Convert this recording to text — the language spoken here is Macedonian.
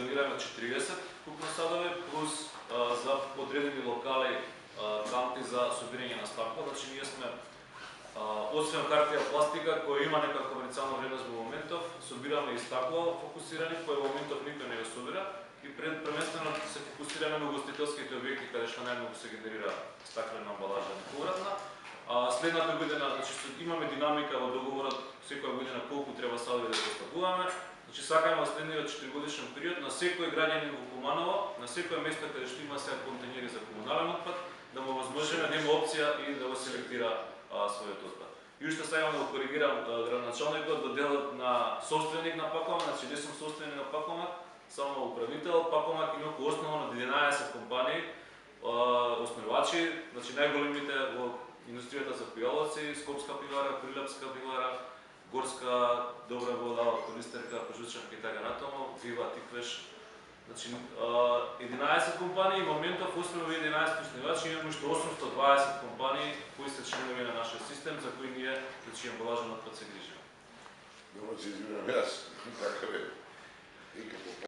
Функционираме 40 купни садови, плюс за подредени локали канти за собирање на стакло. Значи ние сме освен хартија пластика која има некаква комерцијална вредност во моментов, собираме и стакло фокусирани кој во моментов никој не го собира и првенствено се фокусираме на угостителските објекти каде што најмногу се генерира стаклена амбалажа неповратна. Следната година, значи имаме динамика во договорот секоја година колку треба садови да поставуваме. Значи сакаме во следниот 4-годишен период на секој граѓанин во Куманово, на секое место каде што има сега контейнери за комунален отпад, да му возможиме да има опција и да го селектира својот отпад. И уште сакам да го коригирам градоначалникот во делот на собственик на Пакомак, значи не сум собственик на Пакомак, само управител. Пакомак има основно на 11 компании, основувачи, значи најголемите во индустријата за пијалаци, Скопска пивара, Прилепска пивара, Горска, Добра вода, Користерка, Пожучанка и така натаму, Вива, Тиквеш. Значи 11 компании, в моментов основно 11 основувачи, имаме уште 820 компании кои се членови на нашиот систем, за кои ние, значи амбалажен отпад се грижиме. Много се извинувам јас, така бе.